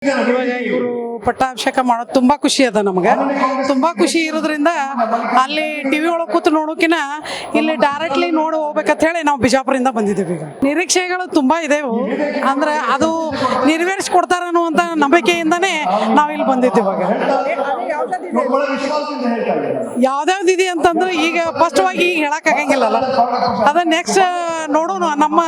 ಇವಾಗ ಇವರು ಪಟ್ಟಾಭಿಷೇಕ ಮಾಡೋದು ತುಂಬಾ ಖುಷಿ ಅದ ನಮಗೆ. ತುಂಬಾ ಖುಷಿ ಇರೋದ್ರಿಂದ ಅಲ್ಲಿ ಟಿವಿ ಒಳಗೆ ಕೂತು ನೋಡೋಕಿನ ಇಲ್ಲಿ ಡೈರೆಕ್ಟ್ಲಿ ನೋಡಿ ಹೋಗ್ಬೇಕಂತ ಹೇಳಿ ನಾವು ಬಿಜಾಪುರದಿಂದ ಬಂದಿದ್ದೀವಿ. ಈಗ ನಿರೀಕ್ಷೆಗಳು ತುಂಬಾ ಇದೇವು, ಅಂದ್ರೆ ಅದು ನೆರವೇರಿಸಿಕೊಡ್ತಾರ ಅನ್ನುವಂತ ನಂಬಿಕೆಯಿಂದಾನೇ ನಾವು ಇಲ್ಲಿ ಬಂದಿದ್ದೀವಿ. ಇವಾಗ ಯಾವ್ದಾವ್ದು ಇದೆ ಅಂತಂದ್ರೆ ಈಗ ಫಸ್ಟ್ವಾಗಿ ಈಗ ಹೇಳಕ್ ಆಗಂಗಿಲ್ಲಲ್ಲ, ಅದ ನೆಕ್ಸ್ಟ್ ನೋಡೋಣ. ನಮ್ಮ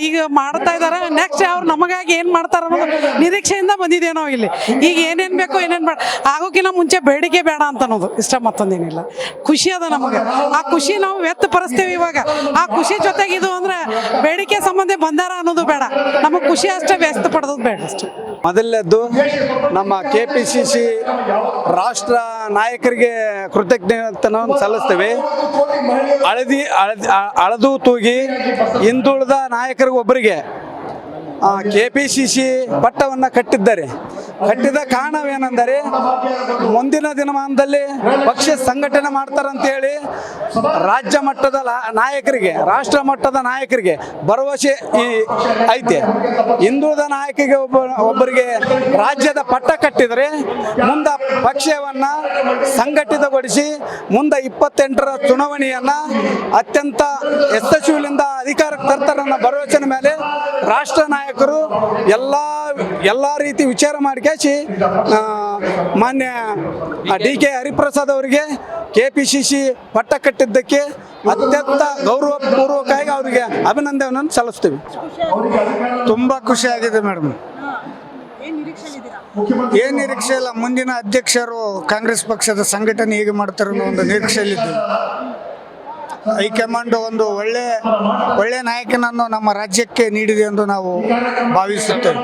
ಈಗ ಮಾಡ್ತಾ ಇದಾರೆ, ನೆಕ್ಸ್ಟ್ ಅವ್ರು ನಮಗಾಗಿ ಏನ್ ಮಾಡ್ತಾರ ಅನ್ನೋದು ನಿರೀಕ್ಷೆಯಿಂದ ಬಂದಿದ್ದೇವೆ ನಾವು ಇಲ್ಲಿ. ಈಗ ಏನೇನ್ ಬೇಕೋ ಏನೇನ್ ಬೇಡ ಆಗೋಕಿನ ಮುಂಚೆ ಬೇಡಿಕೆ ಬೇಡ ಅಂತ ಅನ್ನೋದು ಇಷ್ಟ, ಮತ್ತೊಂದೇನಿಲ್ಲ. ಖುಷಿ ಅದ ನಮಗೆ, ಆ ಖುಷಿ ನಾವು ವ್ಯಕ್ತಪಡಿಸ್ತೇವೆ. ಇವಾಗ ಆ ಖುಷಿ ಜೊತೆಗೆ ಇದು ಅಂದ್ರೆ ಬೇಡಿಕೆ ಸಂಬಂಧ ಬಂದಾರ ಅನ್ನೋದು ಬೇಡ, ನಮಗೆ ಖುಷಿ ಅಷ್ಟೇ ವ್ಯಕ್ತಪಡೋದು ಬೇಡ ಅಷ್ಟೇ. ಮೊದಲನೇದ್ದು ನಮ್ಮ KPCC ರಾಷ್ಟ್ರ ನಾಯಕರಿಗೆ ಕೃತಜ್ಞತೆಯನ್ನು ಸಲ್ಲಿಸ್ತೇವೆ. ಅಳದು ತೂಗಿ ಹಿಂದುಳಿದ ನಾಯಕರಿಗೆ ಒಬ್ಬರಿಗೆ KPCC ಪಟ್ಟವನ್ನು ಕಟ್ಟಿದ್ದಾರೆ. ಕಟ್ಟಿದ ಕಾರಣವೇನೆಂದರೆ ಮುಂದಿನ ದಿನಮಾನದಲ್ಲಿ ಪಕ್ಷ ಸಂಘಟನೆ ಮಾಡ್ತಾರಂತ ಹೇಳಿ ರಾಜ್ಯ ಮಟ್ಟದ ನಾಯಕರಿಗೆ, ರಾಷ್ಟ್ರ ಮಟ್ಟದ ನಾಯಕರಿಗೆ ಭರವಸೆ ಐತೆ. ಹಿಂದುಳಿದ ನಾಯಕರಿಗೆ ಒಬ್ಬರಿಗೆ ರಾಜ್ಯದ ಪಟ್ಟ ಕಟ್ಟಿದರೆ ಮುಂದೆ ಪಕ್ಷವನ್ನು ಸಂಘಟಿತಗೊಳಿಸಿ ಮುಂದೆ 28ರ ಚುನಾವಣೆಯನ್ನು ಅತ್ಯಂತ ಯಶಸ್ವಿಯಿಂದ ಅಧಿಕಾರಕ್ಕೆ ತರ್ತಾರನ್ನ ಭರವಸೆ ಮೇಲೆ ರಾಷ್ಟ್ರ ನಾಯಕರು ಎಲ್ಲ ರೀತಿ ವಿಚಾರ ಮಾಡಿಕೇಸಿ ಮಾನ್ಯ DK ಹರಿಪ್ರಸಾದ್ ಅವರಿಗೆ KPCC ಪಟ್ಟ ಕಟ್ಟಿದ್ದಕ್ಕೆ ಅತ್ಯಂತ ಗೌರವಪೂರ್ವಕವಾಗಿ ಅವರಿಗೆ ಅಭಿನಂದನೆಯನ್ನು ಸಲ್ಲಿಸ್ತೀವಿ. ತುಂಬ ಖುಷಿಯಾಗಿದೆ ಮೇಡಮ್. ಏನು ನಿರೀಕ್ಷೆ ಇಲ್ಲ, ಮುಂದಿನ ಅಧ್ಯಕ್ಷರು ಕಾಂಗ್ರೆಸ್ ಪಕ್ಷದ ಸಂಘಟನೆ ಹೇಗೆ ಮಾಡ್ತಾರೆ ಅನ್ನೋ ಒಂದು ನಿರೀಕ್ಷೆಯಲ್ಲಿದ್ದೀವಿ. ಹೈಕಮಾಂಡ್ ಒಂದು ಒಳ್ಳೆ ನಾಯಕನನ್ನು ನಮ್ಮ ರಾಜ್ಯಕ್ಕೆ ನೀಡಿದೆ ಎಂದು ನಾವು ಭಾವಿಸುತ್ತೇವೆ.